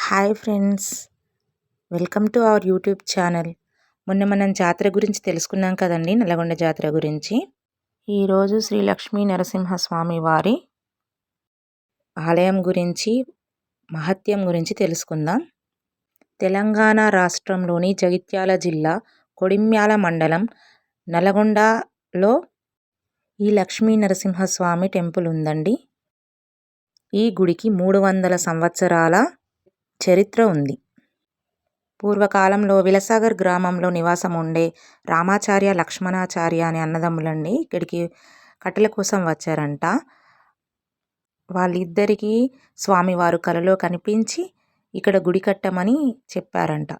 Hi friends, welcome to our YouTube channel. మొన్న మనం జాతర గురించి తెలుసుకున్నాం కదండి, నల్లగొండ జాతర గురించి. ఈరోజు శ్రీ లక్ష్మీ నరసింహస్వామి వారి ఆలయం గురించి, మహత్యం గురించి తెలుసుకుందాం. తెలంగాణ రాష్ట్రంలోని జగిత్యాల జిల్లా కొడిమ్యాల మండలం నల్లగొండలో ఈ లక్ష్మీ నరసింహస్వామి టెంపుల్ ఉందండి. ఈ గుడికి 300 సంవత్సరాల చరిత్ర ఉంది. పూర్వకాలంలో విలసాగర్ గ్రామంలో నివాసం ఉండే రామాచార్య లక్ష్మణాచార్య అనే అన్నదమ్ములండి ఇక్కడికి కట్టెల కోసం వచ్చారంట. వాళ్ళిద్దరికీ స్వామివారు కలలో కనిపించి ఇక్కడ గుడి కట్టమని చెప్పారంట.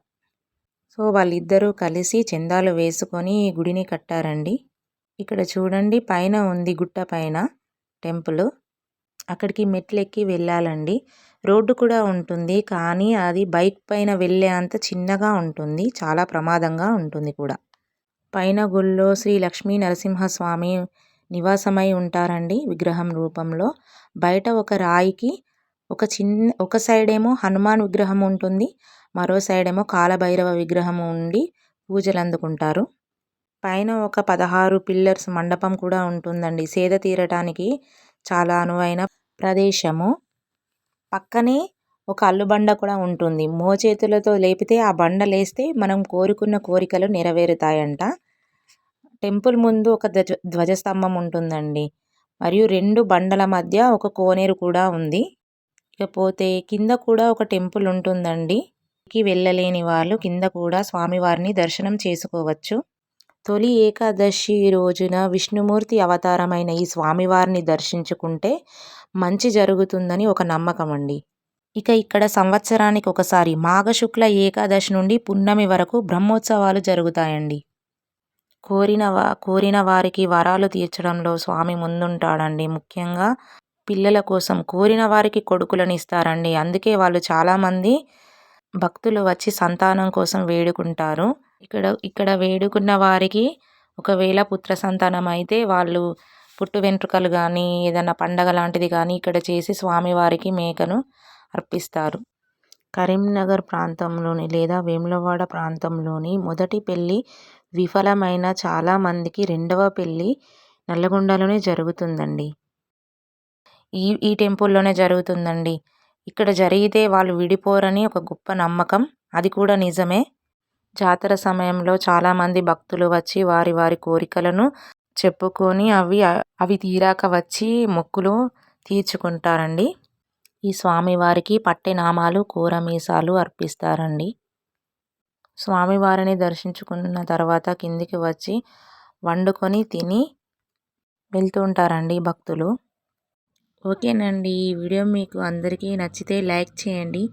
సో వాళ్ళిద్దరూ కలిసి చందాలు వేసుకొని గుడిని కట్టారండి. ఇక్కడ చూడండి, పైన ఉంది, గుట్ట పైన టెంపుల్. అక్కడికి మెట్లెక్కి వెళ్ళాలండి. రోడ్డు కూడా ఉంటుంది, కానీ అది బైక్ పైన వెళ్ళే అంత చిన్నగా ఉంటుంది, చాలా ప్రమాదంగా ఉంటుంది కూడా. పైన గుళ్ళో శ్రీ లక్ష్మీ నరసింహస్వామి నివాసమై ఉంటారండి విగ్రహం రూపంలో. బయట ఒక రాయికి ఒక సైడ్ ఏమో హనుమాన్ విగ్రహం ఉంటుంది, మరో సైడ్ ఏమో కాలభైరవ విగ్రహం ఉండి పూజలు అందుకుంటారు. పైన ఒక 16 పిల్లర్స్ మండపం కూడా ఉంటుందండి. సేద తీరటానికి చాలా అనువైన ప్రదేశము. పక్కనే ఒక అల్లుబండ కూడా ఉంటుంది. మోచేతులతో లేపితే ఆ బండ లేస్తే మనం కోరుకున్న కోరికలు నెరవేరుతాయంట. టెంపుల్ ముందు ఒక ధ్వజస్తంభం ఉంటుందండి, మరియు 2 బండల మధ్య ఒక కోనేరు కూడా ఉంది. ఇకపోతే కింద కూడా ఒక టెంపుల్ ఉంటుందండి. వెళ్ళలేని వాళ్ళు కింద కూడా స్వామివారిని దర్శనం చేసుకోవచ్చు. తొలి ఏకాదశి రోజున విష్ణుమూర్తి అవతారమైన ఈ స్వామివారిని దర్శించుకుంటే మంచి జరుగుతుందని ఒక నమ్మకం అండి. ఇక ఇక్కడ సంవత్సరానికి ఒకసారి మాఘశుక్ల ఏకాదశి నుండి పున్నమి వరకు బ్రహ్మోత్సవాలు జరుగుతాయండి. కోరిన వారికి వరాలు తీర్చడంలో స్వామి ముందుంటాడండి. ముఖ్యంగా పిల్లల కోసం కోరిన వారికి కొడుకులను ఇస్తారండి. అందుకే వాళ్ళు చాలామంది భక్తులు వచ్చి సంతానం కోసం వేడుకుంటారు. ఇక్కడ వేడుకున్న వారికి ఒకవేళ పుత్ర సంతానం అయితే వాళ్ళు పుట్టు వెంట్రుకలు కానీ ఏదైనా పండగ లాంటిది కానీ ఇక్కడ చేసి స్వామివారికి మేకను అర్పిస్తారు. కరీంనగర్ ప్రాంతంలోని లేదా వేములవాడ ప్రాంతంలోని మొదటి పెళ్ళి విఫలమైన చాలామందికి రెండవ పెళ్ళి నల్లగొండలోనే జరుగుతుందండి. ఈ టెంపుల్లోనే జరుగుతుందండి. ఇక్కడ జరిగితే వాళ్ళు విడిపోరని ఒక గొప్ప నమ్మకం. అది కూడా నిజమే. జాతర సమయంలో చాలామంది భక్తులు వచ్చి వారి వారి కోరికలను చెప్పుకొని అవి తీరాక వచ్చి మొక్కులు తీర్చుకుంటారండి. ఈ స్వామివారికి పట్టెనామాలు, కూరమీసాలు అర్పిస్తారండి. స్వామివారిని దర్శించుకున్న తర్వాత కిందికి వచ్చి వండుకొని తిని వెళ్తూ ఉంటారండి భక్తులు. ఓకేనండి, ఈ వీడియో మీకు అందరికీ నచ్చితే లైక్ చేయండి,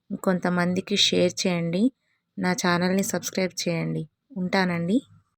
ఇంకొంతమందికి షేర్ చేయండి, నా ఛానల్ని సబ్స్క్రైబ్ చేయండి. ఉంటానండి.